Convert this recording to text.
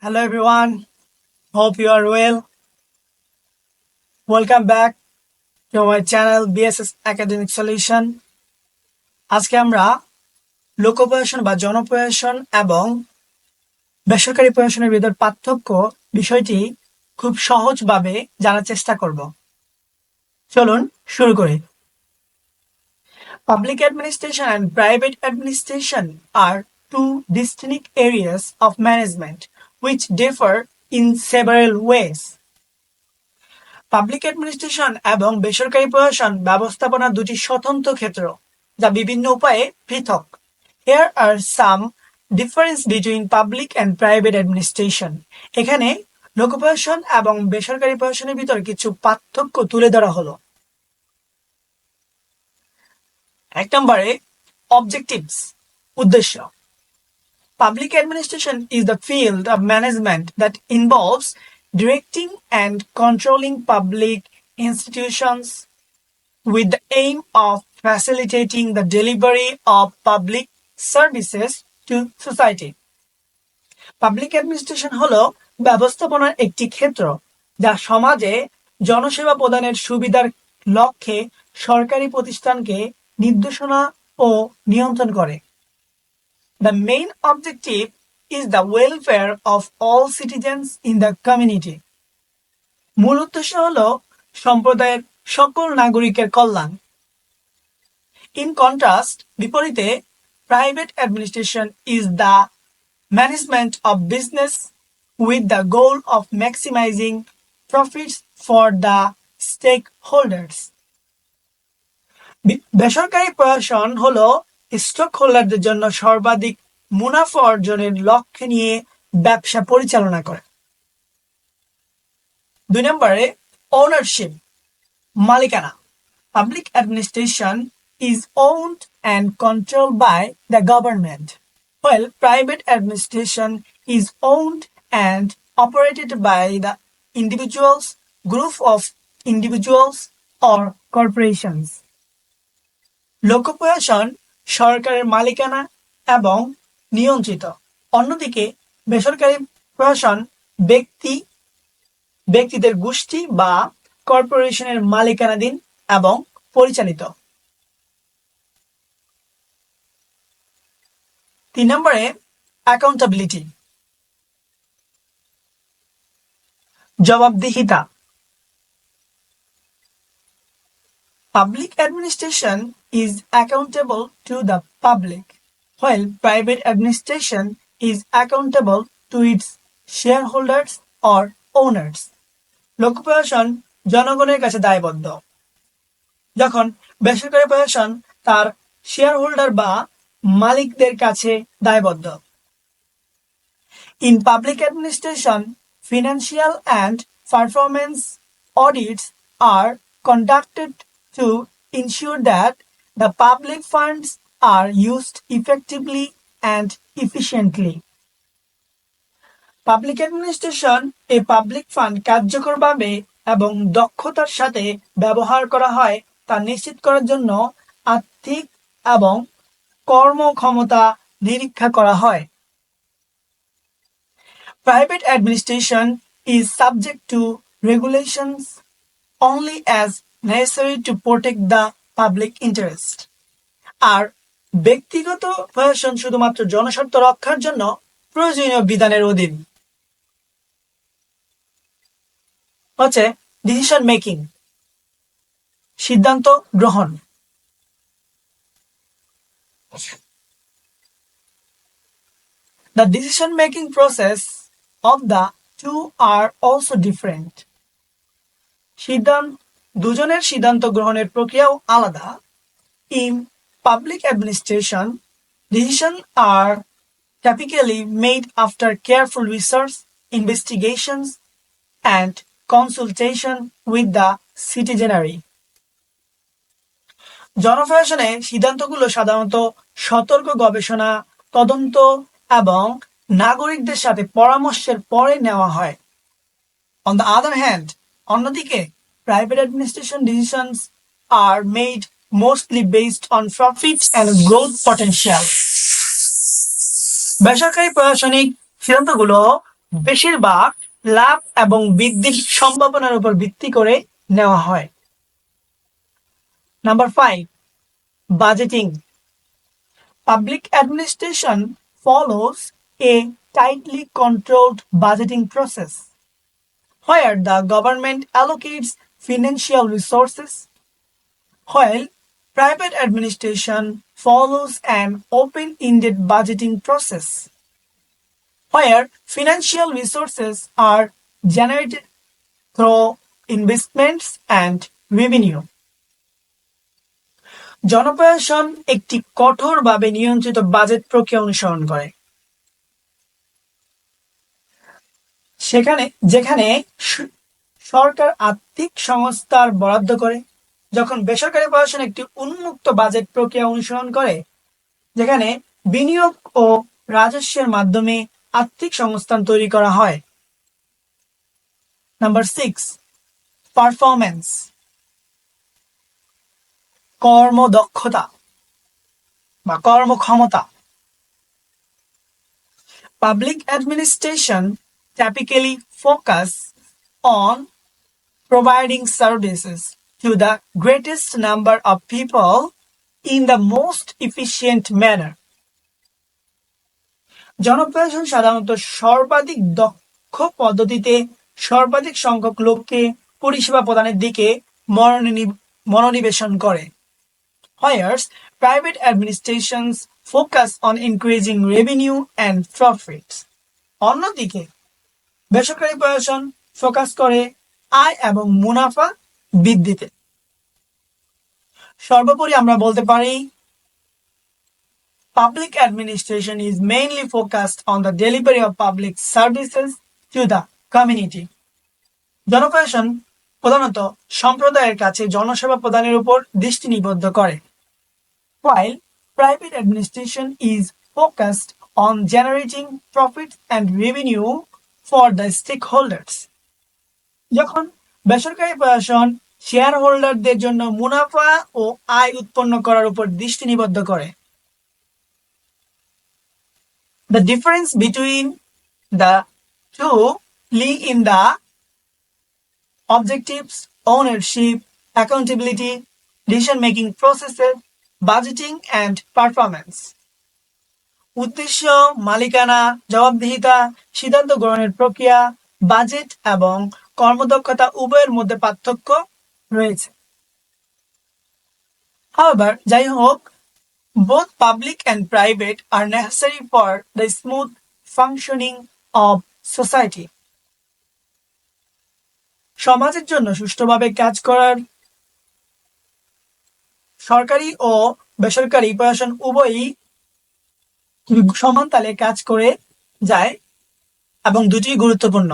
Hello everyone, hope you are well. Welcome back to my channel BSS Academic Solution. আজকে আমরা লোক প্রশাসন বা জনপ্রশাসন এবং বেসরকারি প্রশাসনের ভিতর পার্থক্য বিষয়টি খুব সহজভাবে জানার চেষ্টা করব। চলুন শুরু করি। Public administration and private administration are two distinct areas of management which differ in several ways. Public administration এবং বেসরকারি প্রশাসন ব্যবস্থাপনার দুটি স্বতন্ত্র ক্ষেত্র যা বিভিন্ন উপায়ে পৃথক। Here are some difference between public and private administration. এখানে লোক প্রশাসন এবং বেসরকারি প্রশাসনের ভিতর কিছু পার্থক্য তুলে ধরা হলো। এক নম্বরে অবজেক্টিভস, উদ্দেশ্য। Public administration is the field of management that involves directing and controlling public institutions with the aim of facilitating the delivery of public services to society. Public administration হলো ব্যবস্থাপনার একটি ক্ষেত্র যা সমাজে জনসেবা প্রদানের সুবিধার লক্ষ্যে সরকারি প্রতিষ্ঠানকে নির্দেশনা ও নিয়ন্ত্রণ করে। The main objective is the welfare of all citizens in the community. মূল উদ্দেশ্য হলো সম্প্রদায়ের সকল নাগরিকের কল্যাণ। In contrast, বিপরীতে private administration is the management of business with the goal of maximizing profits for the stakeholders. বেসরকারি প্রশাসন হলো স্টক হোল্ডারদের জন্য সর্বাধিক মুনাফা অর্জনের লক্ষ্য নিয়ে ব্যবসা পরিচালনা করে। দুই নম্বরে ওনারশিপ, মালিকানা। Public administration is owned and controlled by the government, while private administration is owned and operated by the individuals, group of individuals or corporations. লোক প্রশাসন সরকারের মালিকানা এবং নিয়ন্ত্রিত, অন্যদিকে বেসরকারি প্রশাসন ব্যক্তিদের গোষ্ঠী বা কর্পোরেশনের মালিকানাধীন এবং পরিচালিত। তিন নম্বরে অ্যাকাউন্টেবিলিটি, জবাবদিহিতা। Public administration is accountable to the public, while private administration is accountable to its shareholders or owners. লোক প্রশাসন জনগণের কাছে দায়বদ্ধ, যখন বেসরকারি প্রশাসন তার শেয়ার হোল্ডার বা মালিকদের কাছে দায়বদ্ধ। In public administration, financial and performance audits are conducted to ensure that the public funds are used effectively and efficiently. Public administration এই পাবলিক ফান্ড কার্যকরভাবে এবং দক্ষতার সাথে ব্যবহার করা হয় তা নিশ্চিত করার জন্য আর্থিক এবং কর্মক্ষমতা নিরীক্ষা করা হয়। Private administration is subject to regulations only as necessary to protect the public interest. আর ব্যক্তিগত প্রশাসন শুধুমাত্র জনস্বার্থ রক্ষার জন্য প্রয়োজনীয় বিধানের অধীন। হচ্ছে ডিসিশন মেকিং, সিদ্ধান্ত গ্রহণ। The decision making process of the two are also different. দুজনের সিদ্ধান্ত গ্রহণের প্রক্রিয়াও আলাদা। In public administration, decisions are typically made after careful research, investigations, and consultation with the citizenry. জনপ্রশাসনে সিদ্ধান্তগুলো সাধারণত সতর্ক গবেষণা, তদন্ত এবং নাগরিকদের সাথে পরামর্শের পরে নেওয়া হয়। On the other hand, অন্যদিকে private administration decisions are made mostly based on profits and growth potential. বেসরকারি প্রশাসনিক সিদ্ধান্তগুলো বেশিরভাগ লাভ এবং বৃদ্ধির সম্ভাবনার উপর ভিত্তি করে নেওয়া হয়। Number 5, budgeting. Public administration follows a tightly controlled budgeting process where the government allocates financial resources, while private administration follows an open-ended budgeting process where financial resources are generated through investments and revenue. জনপ্রশাসন একটি কঠোরভাবে নিয়ন্ত্রিত budget প্রক্রিয়া অনুসরণ করে, যেখানে সরকার আর্থিক সংস্থার বরাদ্দ করে, যখন বেসরকারি প্রশাসন একটি উন্মুক্ত বাজেট প্রক্রিয়া অনুসরণ করে, যেখানে বিনিয়োগ ও রাজস্বের মাধ্যমে আর্থিক সংস্থান তৈরি করা হয়। নাম্বার 6, পারফরম্যান্স, কর্মদক্ষতা বা কর্মক্ষমতা। Public administration typically focus on providing services to the greatest number of people in the most efficient manner. জনপ্রশাসন সাধারণত সর্বাধিক দক্ষ পদ্ধতিতে সর্বাধিক সংখ্যক লোককে পরিষেবা প্রদানের দিকে মনোনিবেশন করে। Whereas private administrations focus on increasing revenue and profits. অন্যদিকে বেসরকারি প্রশাসন ফোকাস করে আয় এবং মুনাফা বৃদ্ধিতে। সর্বোপরি আমরা বলতে পারি public administration is mainly focused on the delivery of public services to the community. জনপ্রশাসন প্রধানত সম্প্রদায়ের কাছে জনসেবা প্রদানের উপর দৃষ্টি নিবদ্ধ করে, while private administration is focused on generating profits and revenue for the stakeholders. যখন বেসরকারি প্রশাসন শেয়ার হোল্ডারদের জন্য মুনাফা ও আয় উৎপন্ন করার উপর দৃষ্টি নিবদ্ধ করে। The difference between the two lie in the objectives, ownership, accountability, decision-making processes, budgeting and performance. উদ্দেশ্য, মালিকানা, জবাবদিহিতা, সিদ্ধান্ত গ্রহণের প্রক্রিয়া, বাজেট এবং কর্মদক্ষতা উভয়ের মধ্যে পার্থক্য রয়েছে। However, যাই হোক, both public and private are necessary for the smooth functioning of society. সমাজের জন্য সুষ্ঠুভাবে কাজ করার সরকারি ও বেসরকারি প্রশাসন উভয়ই সমান তালে কাজ করে যায় এবং দুটি গুরুত্বপূর্ণ।